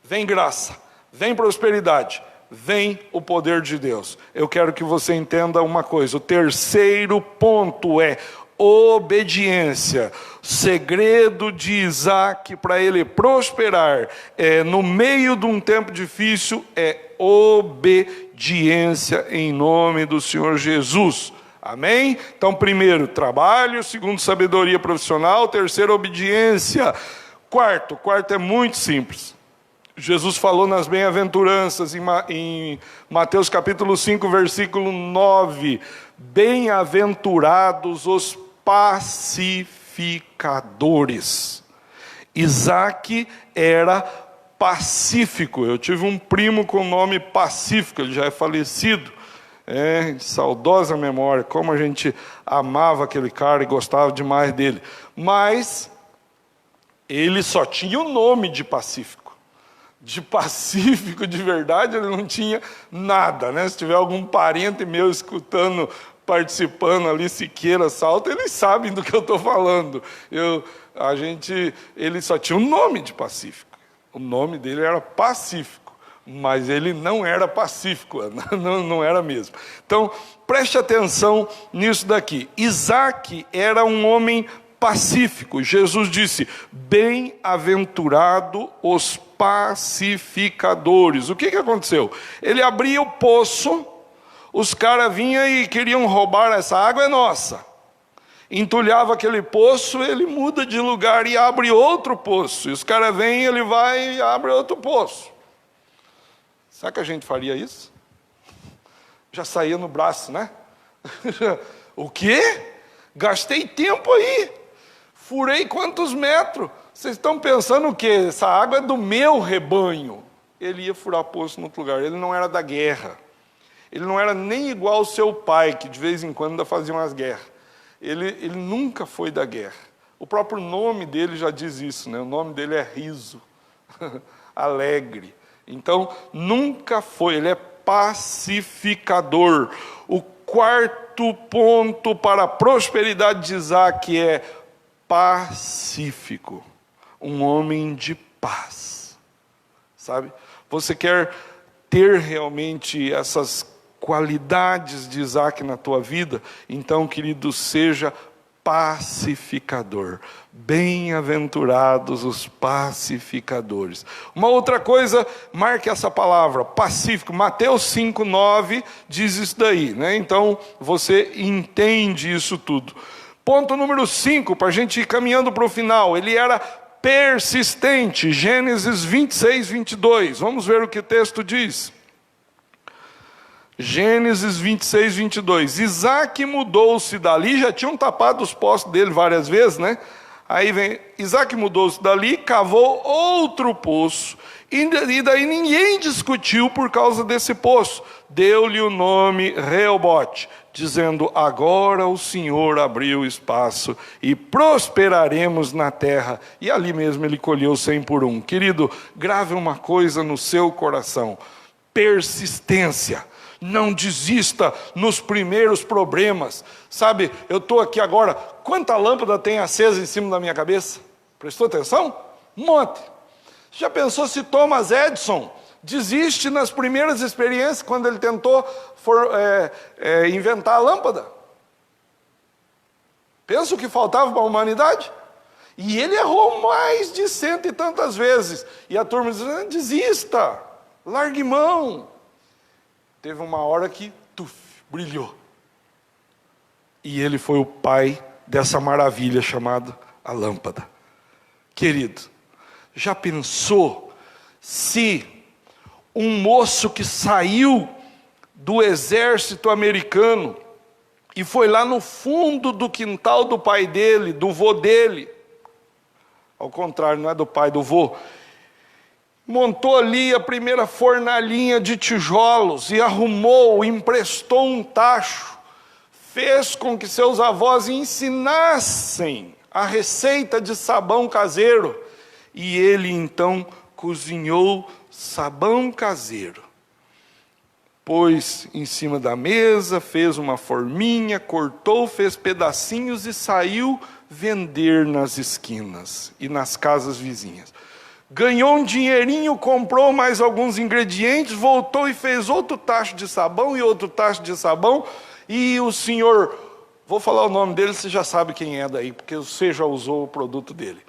vem graça, vem prosperidade, vem o poder de Deus. Eu quero que você entenda uma coisa. O terceiro ponto é obediência. O segredo de Isaac para ele prosperar no meio de um tempo difícil é obediência em nome do Senhor Jesus. Amém? Então, primeiro, trabalho. Segundo, sabedoria profissional. Terceiro, obediência. Quarto é muito simples. Jesus falou nas bem-aventuranças em Mateus capítulo 5, versículo 9. Bem-aventurados os pacificadores. Isaac era pacífico. Eu tive um primo com o nome Pacífico, ele já é falecido. Saudosa memória, como a gente amava aquele cara e gostava demais dele. Mas ele só tinha o nome de Pacífico. De pacífico de verdade ele não tinha nada, né? Se tiver algum parente meu escutando, participando ali, Siqueira, Salto, eles sabem do que eu estou falando. Ele só tinha o nome de Pacífico. O nome dele era Pacífico, mas ele não era pacífico, não era mesmo. Então, preste atenção nisso daqui. Isaac era um homem pacífico. Jesus disse, bem-aventurado os pacificadores. O que aconteceu? Ele abria o poço, os caras vinham e queriam roubar essa água, é nossa. Entulhava aquele poço, ele muda de lugar e abre outro poço. E os caras vêm, ele vai e abre outro poço. Será que a gente faria isso? Já saía no braço, né? O quê? Gastei tempo aí. Furei quantos metros? Vocês estão pensando o quê? Essa água é do meu rebanho. Ele ia furar poço em outro lugar. Ele não era da guerra. Ele não era nem igual ao seu pai, que de vez em quando ainda fazia umas guerras. Ele nunca foi da guerra. O próprio nome dele já diz isso, né? O nome dele é Riso, alegre. Então, nunca foi, ele é pacificador. O quarto ponto para a prosperidade de Isaac é pacífico. Um homem de paz. Sabe? Você quer ter realmente essas qualidades de Isaac na tua vida, então, querido, seja pacificador. Bem-aventurados os pacificadores. Uma outra coisa, marque essa palavra, pacífico. Mateus 5:9 diz isso daí, né? Então, você entende isso tudo. Ponto número 5, para a gente ir caminhando para o final. Ele era persistente. Gênesis 26:22. Vamos ver o que o texto diz. Gênesis 26:22. Isaac mudou-se dali, já tinham tapado os poços dele várias vezes, né? Aí vem, Isaac mudou-se dali, cavou outro poço, e daí ninguém discutiu por causa desse poço. Deu-lhe o nome Reobote, dizendo, agora o Senhor abriu espaço e prosperaremos na terra. E ali mesmo ele colheu 100 por 1. Querido, grave uma coisa no seu coração: persistência. Não desista nos primeiros problemas. Sabe, eu estou aqui agora, quanta lâmpada tem acesa em cima da minha cabeça? Prestou atenção? Um monte. Já pensou se Thomas Edison desiste nas primeiras experiências, quando ele tentou inventar a lâmpada? Pensa o que faltava para a humanidade? E ele errou mais de 100 e tantas vezes. E a turma diz, desista, largue mão. Teve uma hora que, brilhou. E ele foi o pai dessa maravilha chamada a lâmpada. Querido, já pensou se um moço que saiu do exército americano e foi lá no fundo do quintal do pai dele, do vô dele, ao contrário, não é do pai, do vô, montou ali a primeira fornalhinha de tijolos e arrumou, emprestou um tacho, fez com que seus avós ensinassem a receita de sabão caseiro, e ele então cozinhou sabão caseiro. Pôs em cima da mesa, fez uma forminha, cortou, fez pedacinhos e saiu vender nas esquinas e nas casas vizinhas. Ganhou um dinheirinho, comprou mais alguns ingredientes, voltou e fez outro tacho de sabão e outro tacho de sabão. E o senhor, vou falar o nome dele, você já sabe quem é daí, porque você já usou o produto dele.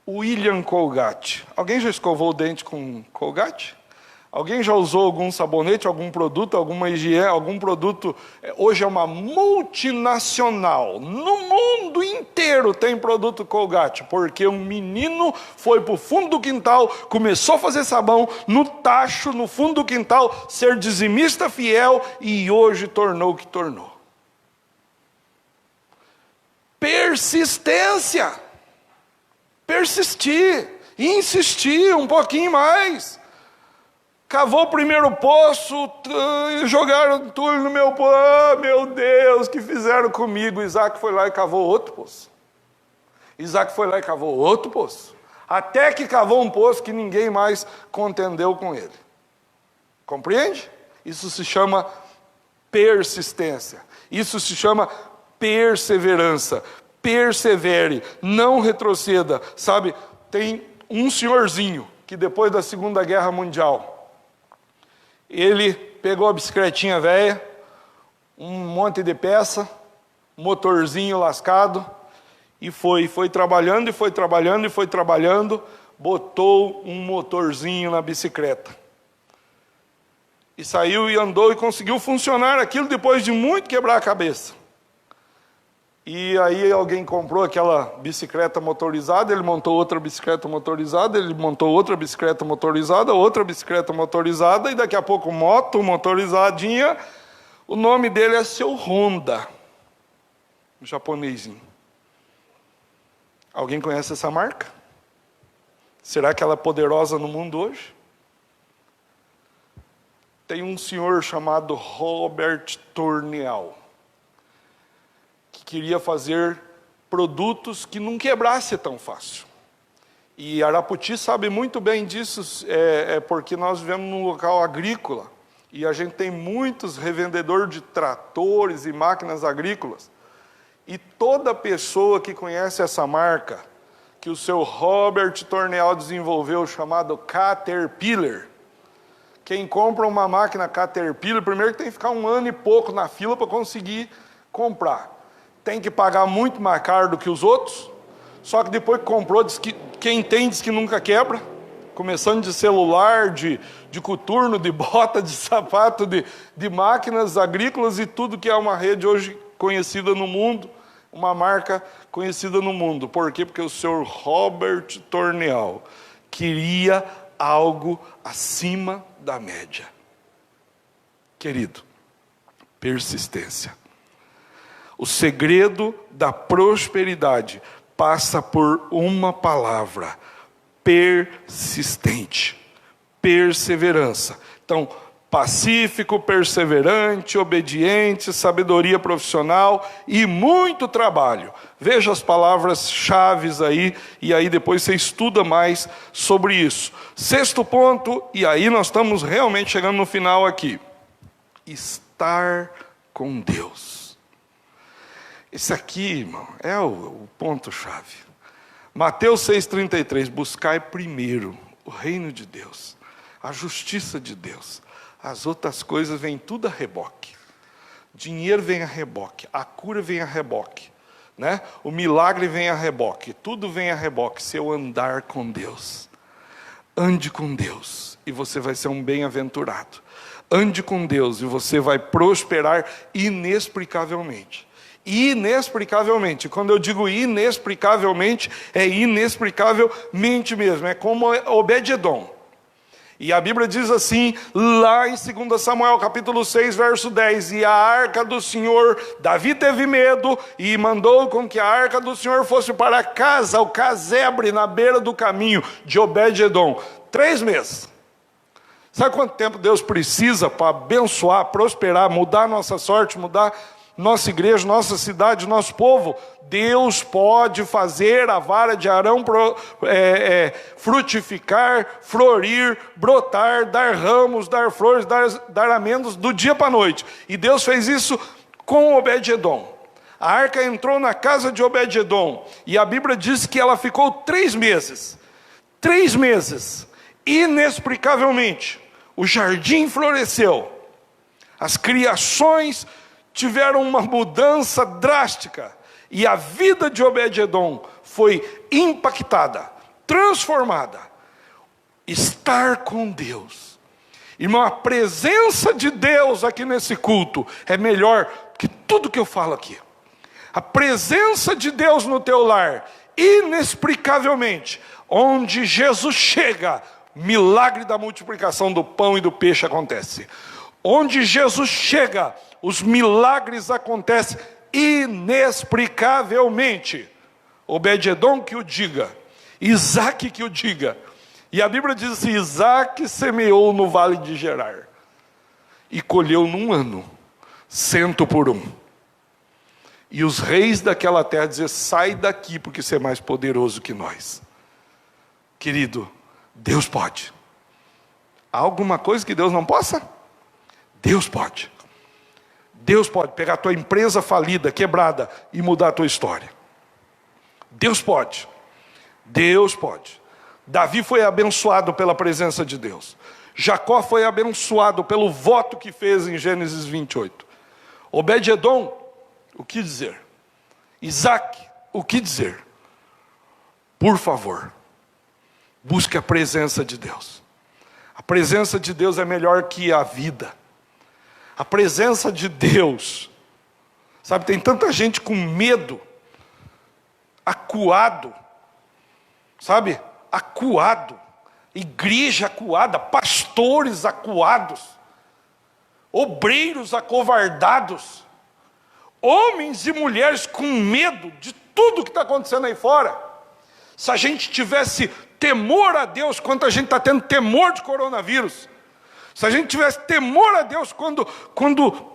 William Colgate. Alguém já escovou o dente com Colgate? Alguém já usou algum sabonete, algum produto, alguma higiene, algum produto? Hoje é uma multinacional. No mundo inteiro tem produto Colgate, porque um menino foi para o fundo do quintal, começou a fazer sabão no tacho, no fundo do quintal, ser dizimista fiel e hoje tornou o que tornou. Persistência. Persistir, insistir um pouquinho mais. Cavou o primeiro poço, jogaram tudo no meu poço. Ah, meu Deus, que fizeram comigo? Isaac foi lá e cavou outro poço. Isaac foi lá e cavou outro poço. Até que cavou um poço que ninguém mais contendeu com ele. Compreende? Isso se chama persistência. Isso se chama perseverança. Persevere, não retroceda. Sabe, tem um senhorzinho que depois da Segunda Guerra Mundial, ele pegou a bicicletinha velha, um monte de peça, motorzinho lascado, e foi trabalhando, e foi trabalhando, e foi trabalhando, botou um motorzinho na bicicleta. E saiu e andou e conseguiu funcionar aquilo depois de muito quebrar a cabeça. E aí alguém comprou aquela bicicleta motorizada, ele montou outra bicicleta motorizada, ele montou outra bicicleta motorizada, e daqui a pouco moto motorizadinha. O nome dele é seu Honda, um japonesinho. Alguém conhece essa marca? Será que ela é poderosa no mundo hoje? Tem um senhor chamado Robert Torneal, que queria fazer produtos que não quebrasse tão fácil. E Araputi sabe muito bem disso, porque nós vivemos num local agrícola, e a gente tem muitos revendedores de tratores e máquinas agrícolas. E toda pessoa que conhece essa marca, que o seu Robert Torneal desenvolveu, chamado Caterpillar, Quem compra uma máquina Caterpillar, primeiro que tem que ficar 1 ano e pouco na fila para conseguir comprar. Tem que pagar muito mais caro do que os outros, só que depois que comprou, diz que, quem tem diz que nunca quebra, começando de celular, de coturno, de bota, de sapato, de máquinas agrícolas e tudo que é uma rede hoje conhecida no mundo, uma marca conhecida no mundo. Por quê? Porque o senhor Robert Torneal queria algo acima da média. Querido, persistência. O segredo da prosperidade passa por uma palavra: persistente, perseverança. Então, pacífico, perseverante, obediente, sabedoria profissional e muito trabalho. Veja as palavras-chave aí, e aí depois você estuda mais sobre isso. 6º ponto, e aí nós estamos realmente chegando no final aqui. Estar com Deus. Esse aqui, irmão, é o ponto-chave. Mateus 6,33, buscai primeiro o reino de Deus, a justiça de Deus. As outras coisas vêm tudo a reboque. Dinheiro vem a reboque, a cura vem a reboque, né? O milagre vem a reboque, tudo vem a reboque. Se eu andar com Deus, ande com Deus e você vai ser um bem-aventurado. Ande com Deus e você vai prosperar inexplicavelmente. Inexplicavelmente. Quando eu digo inexplicavelmente, é inexplicavelmente mesmo. É como Obed-edom. E a Bíblia diz assim, lá em 2 Samuel, capítulo 6, verso 10, e a arca do Senhor, Davi teve medo e mandou com que a arca do Senhor fosse para a casa, o casebre, na beira do caminho de Obed-edom. 3 meses. Sabe quanto tempo Deus precisa para abençoar, prosperar, mudar nossa sorte, mudar nossa igreja, nossa cidade, nosso povo? Deus pode fazer a vara de Arão frutificar, florir, brotar, dar ramos, dar flores, dar amêndoas do dia para a noite. E Deus fez isso com Obed-edom. A arca entrou na casa de Obed-edom e a Bíblia diz que ela ficou 3 meses. 3 meses. Inexplicavelmente, o jardim floresceu. As criações tiveram uma mudança drástica. E a vida de Obed-edom foi impactada, transformada. Estar com Deus. Irmão, a presença de Deus aqui nesse culto é melhor que tudo que eu falo aqui. A presença de Deus no teu lar, inexplicavelmente, onde Jesus chega, milagre da multiplicação do pão e do peixe acontece. Onde Jesus chega, os milagres acontecem inexplicavelmente. Obed-edom que o diga, Isaac que o diga. E a Bíblia diz assim, Isaac semeou no vale de Gerar e colheu num ano 100 por 1. E os reis daquela terra diziam, sai daqui porque você é mais poderoso que nós. Querido, Deus pode. Há alguma coisa que Deus não possa? Deus pode. Deus pode pegar a tua empresa falida, quebrada e mudar a tua história. Deus pode. Deus pode. Davi foi abençoado pela presença de Deus. Jacó foi abençoado pelo voto que fez em Gênesis 28. Obed-edom, o que dizer? Isaac, o que dizer? Por favor, busque a presença de Deus. A presença de Deus é melhor que a vida. A presença de Deus, sabe, tem tanta gente com medo, acuado, sabe, acuado, igreja acuada, pastores acuados, obreiros acovardados, homens e mulheres com medo de tudo que está acontecendo aí fora. Se a gente tivesse temor a Deus, quanto a gente está tendo temor de coronavírus, se a gente tivesse temor a Deus quando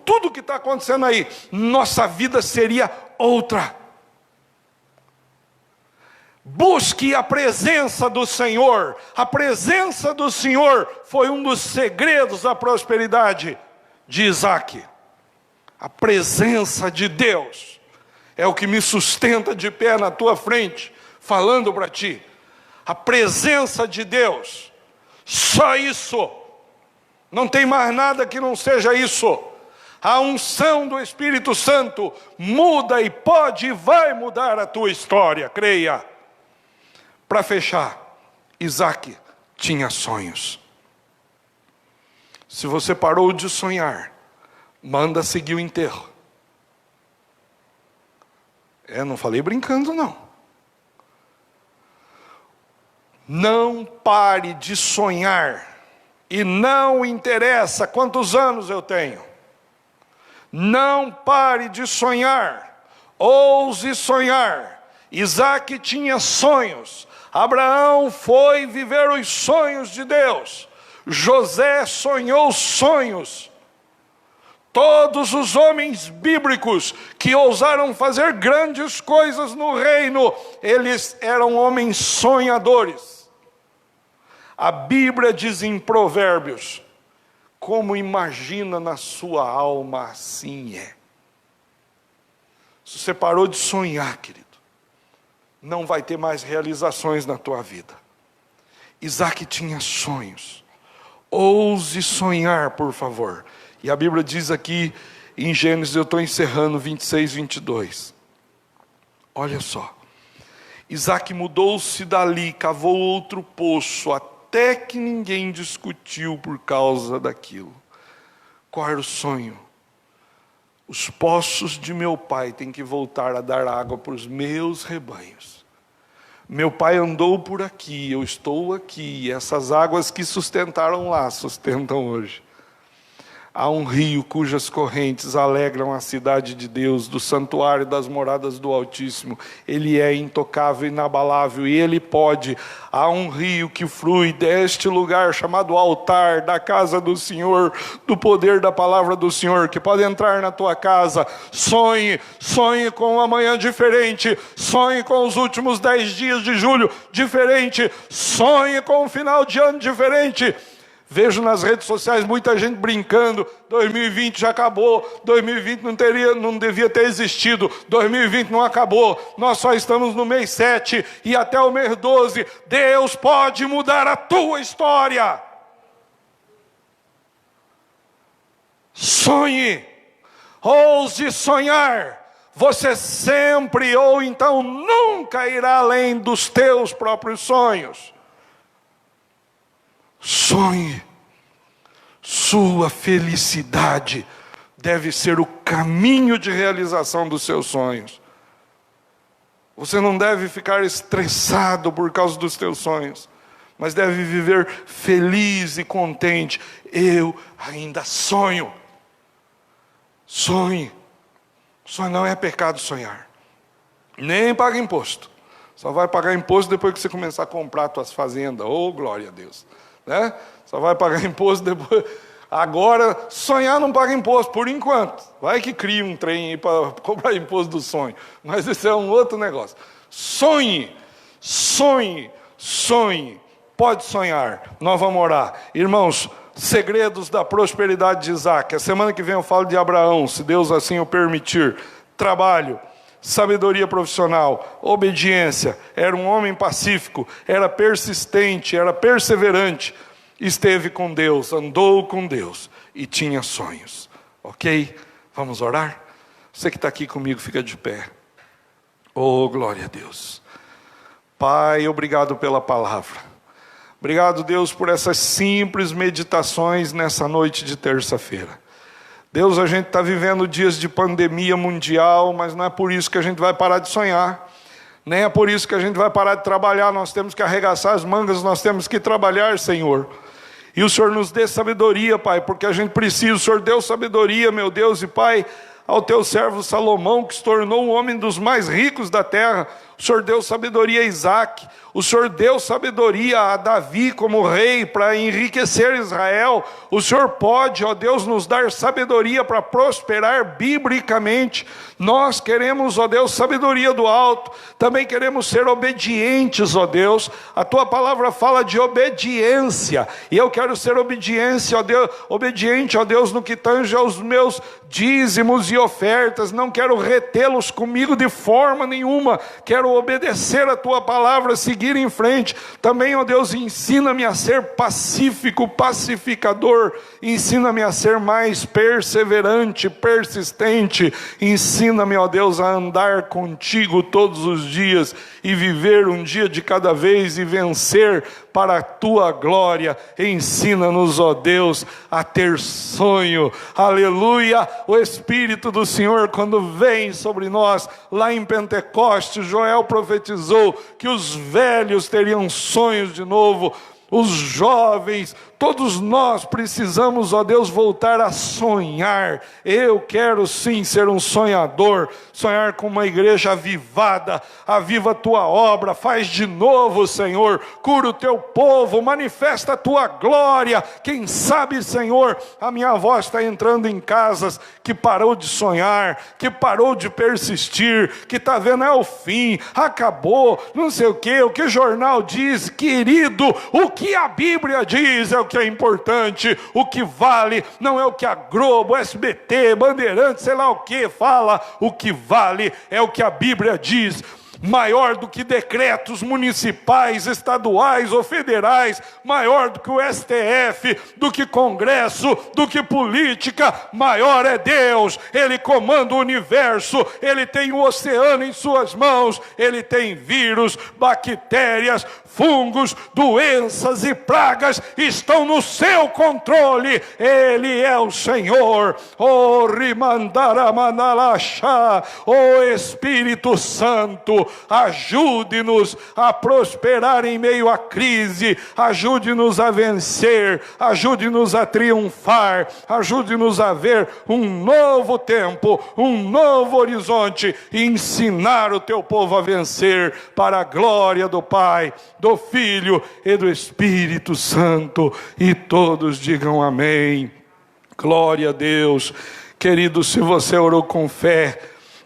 tudo que está acontecendo aí, nossa vida seria outra. Busque a presença do Senhor. A presença do Senhor foi um dos segredos da prosperidade de Isaac. A presença de Deus é o que me sustenta de pé na tua frente, falando para ti. A presença de Deus, só isso. Não tem mais nada que não seja isso. A unção do Espírito Santo muda e pode e vai mudar a tua história, creia. Para fechar, Isaac tinha sonhos. Se você parou de sonhar, manda seguir o enterro. Não falei brincando não. Não pare de sonhar. E não interessa quantos anos eu tenho. Não pare de sonhar. Ouse sonhar. Isaac tinha sonhos. Abraão foi viver os sonhos de Deus. José sonhou sonhos. Todos os homens bíblicos que ousaram fazer grandes coisas no reino, eles eram homens sonhadores. A Bíblia diz em Provérbios: como imagina na sua alma, assim é. Se você parou de sonhar, querido, não vai ter mais realizações na tua vida. Isaac tinha sonhos. Ouse sonhar, por favor. E a Bíblia diz aqui em Gênesis, eu estou encerrando, 26, 22. Olha só. Isaac mudou-se dali, cavou outro poço, até que ninguém discutiu por causa daquilo. Qual era o sonho? Os poços de meu pai têm que voltar a dar água para os meus rebanhos. Meu pai andou por aqui, eu estou aqui, e essas águas que sustentaram lá, sustentam hoje. Há um rio cujas correntes alegram a cidade de Deus, do santuário das moradas do Altíssimo. Ele é intocável, inabalável, e ele pode. Há um rio que flui deste lugar chamado altar, da casa do Senhor, do poder da palavra do Senhor, que pode entrar na tua casa. Sonhe com uma manhã diferente, sonhe com os últimos 10 dias de julho diferente, sonhe com um final de ano diferente. Vejo nas redes sociais muita gente brincando, 2020 já acabou, 2020 não devia ter existido, 2020 não acabou, nós só estamos no mês 7 e até o mês 12, Deus pode mudar a tua história. Sonhe, ouse sonhar, você sempre ou então nunca irá além dos teus próprios sonhos. Sonhe. Sua felicidade deve ser o caminho de realização dos seus sonhos. Você não deve ficar estressado por causa dos teus sonhos, mas deve viver feliz e contente. Eu ainda sonho. Sonhe. Só não é pecado sonhar. Nem paga imposto. Só vai pagar imposto depois que você começar a comprar suas fazendas. Oh, glória a Deus. Né? Só vai pagar imposto depois. Agora, sonhar não paga imposto, por enquanto. Vai que cria um trem aí para cobrar imposto do sonho. Mas esse é um outro negócio. Sonhe, sonhe, sonhe. Pode sonhar. Nós vamos orar. Irmãos, segredos da prosperidade de Isaac. A semana que vem eu falo de Abraão, se Deus assim o permitir. Trabalho. Sabedoria profissional, obediência, era um homem pacífico, era persistente, era perseverante, esteve com Deus, andou com Deus e tinha sonhos. Ok? Vamos orar? Você que está aqui comigo, fica de pé. Oh, glória a Deus. Pai, obrigado pela palavra. Obrigado, Deus, por essas simples meditações nessa noite de terça-feira. Deus, a gente está vivendo dias de pandemia mundial, mas não é por isso que a gente vai parar de sonhar. Nem é por isso que a gente vai parar de trabalhar. Nós temos que arregaçar as mangas, nós temos que trabalhar, Senhor. E o Senhor nos dê sabedoria, Pai, porque a gente precisa. O Senhor deu sabedoria, meu Deus, e Pai, ao teu servo Salomão, que se tornou um homem dos mais ricos da terra. O Senhor deu sabedoria a Isaac. O Senhor deu sabedoria a Davi como rei para enriquecer Israel. O Senhor pode, ó Deus, nos dar sabedoria para prosperar biblicamente. Nós queremos, ó Deus, sabedoria do alto. Também queremos ser obedientes, ó Deus. A tua palavra fala de obediência. E eu quero ser obediente, ó Deus, no que tange aos meus dízimos e ofertas. Não quero retê-los comigo de forma nenhuma. Quero quero obedecer a Tua palavra, seguir em frente. Também, ó Deus, ensina-me a ser pacífico, pacificador. Ensina-me a ser mais perseverante, persistente. Ensina-me, ó Deus, a andar contigo todos os dias e viver um dia de cada vez e vencer para a Tua glória. Ensina-nos, ó Deus, a ter sonho. Aleluia! O Espírito do Senhor, quando vem sobre nós, lá em Pentecostes, Joel profetizou que os velhos teriam sonhos de novo, os jovens, todos nós precisamos, ó Deus, voltar a sonhar. Eu quero sim ser um sonhador, sonhar com uma igreja avivada. Aviva a Tua obra, faz de novo, Senhor, cura o Teu povo, manifesta a Tua glória. Quem sabe, Senhor, a minha voz está entrando em casas que parou de sonhar, que parou de persistir, que está vendo é o fim, acabou, não sei o que jornal diz. Querido, o que a Bíblia diz é o que é importante. O que vale não é o que a Globo, SBT, Bandeirantes, sei lá o que fala. O que vale é o que a Bíblia diz. Maior do que decretos municipais, estaduais ou federais, maior do que o STF, do que Congresso, do que política, maior é Deus. Ele comanda o universo, Ele tem o oceano em suas mãos, Ele tem vírus, bactérias, fungos, doenças e pragas, estão no seu controle. Ele é o Senhor. Oh, Rimandaramanalaxá, oh Espírito Santo, ajude-nos a prosperar em meio à crise, ajude-nos a vencer, ajude-nos a triunfar, ajude-nos a ver um novo tempo, um novo horizonte, e ensinar o Teu povo a vencer para a glória do Pai, do Filho e do Espírito Santo. E todos digam amém. Glória a Deus. Querido, se você orou com fé,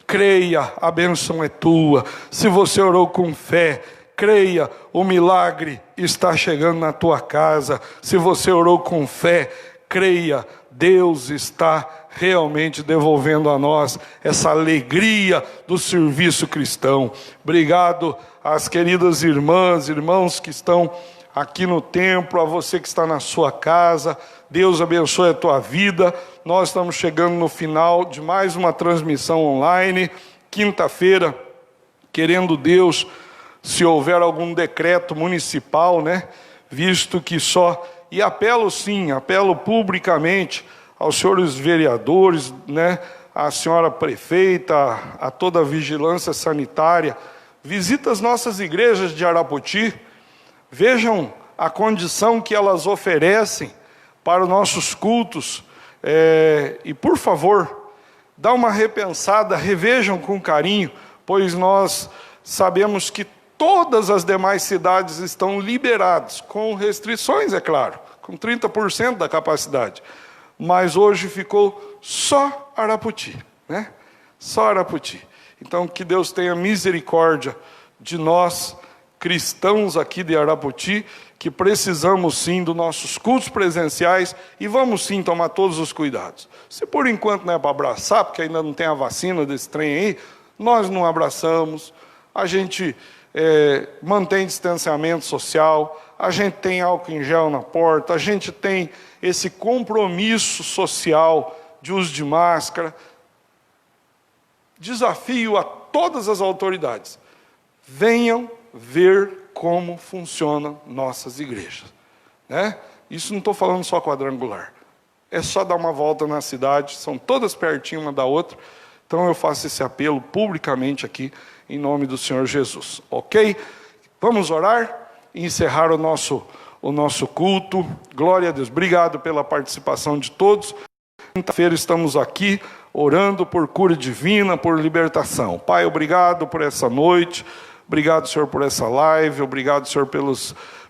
creia, a bênção é tua. Se você orou com fé, creia, o milagre está chegando na tua casa. Se você orou com fé, creia, Deus está realmente devolvendo a nós essa alegria do serviço cristão. Obrigado às queridas irmãs, irmãos que estão aqui no templo, a você que está na sua casa. Deus abençoe a tua vida. Nós estamos chegando no final de mais uma transmissão online. Quinta-feira, querendo Deus, se houver algum decreto municipal, né? Visto que só... E apelo sim, apelo publicamente aos senhores vereadores, né? À senhora prefeita, a toda a vigilância sanitária. Visita as nossas igrejas de Arapoti. Vejam a condição que elas oferecem para os nossos cultos. E por favor, dá uma repensada, revejam com carinho, pois nós sabemos que todas as demais cidades estão liberadas, com restrições, é claro, com 30% da capacidade. Mas hoje ficou só Arapoti, né? Só Arapoti. Então que Deus tenha misericórdia de nós, cristãos aqui de Arapoti, que precisamos sim dos nossos cultos presenciais e vamos sim tomar todos os cuidados. Se por enquanto não é para abraçar, porque ainda não tem a vacina desse trem aí, nós não abraçamos, a gente mantém distanciamento social, a gente tem álcool em gel na porta, a gente tem esse compromisso social de uso de máscara. Desafio a todas as autoridades, venham ver como funcionam nossas igrejas, né? Isso não estou falando só quadrangular, é só dar uma volta na cidade, são todas pertinho uma da outra. Então eu faço esse apelo publicamente aqui, em nome do Senhor Jesus, ok? Vamos orar e encerrar o nosso culto. Glória a Deus, obrigado pela participação de todos. Quinta-feira estamos aqui orando por cura divina, por libertação. Pai, obrigado por essa noite. Obrigado, Senhor, por essa live. Obrigado, Senhor,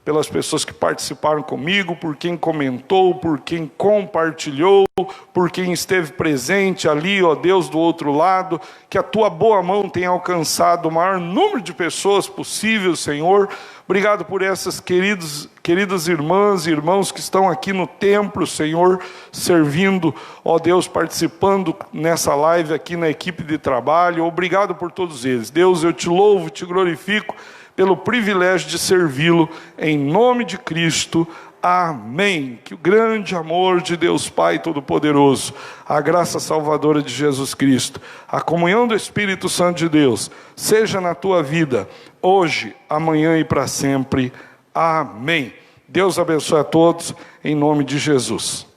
pelas pessoas que participaram comigo, por quem comentou, por quem compartilhou, por quem esteve presente ali, ó Deus, do outro lado, que a tua boa mão tenha alcançado o maior número de pessoas possível, Senhor. Obrigado por essas queridas irmãs e irmãos que estão aqui no templo, Senhor, servindo, ó Deus, participando nessa live aqui na equipe de trabalho. Obrigado por todos eles. Deus, eu te louvo, te glorifico pelo privilégio de servi-lo, em nome de Cristo. Amém. Que o grande amor de Deus Pai Todo-Poderoso, a graça salvadora de Jesus Cristo, a comunhão do Espírito Santo de Deus, seja na tua vida, hoje, amanhã e para sempre. Amém. Deus abençoe a todos, em nome de Jesus.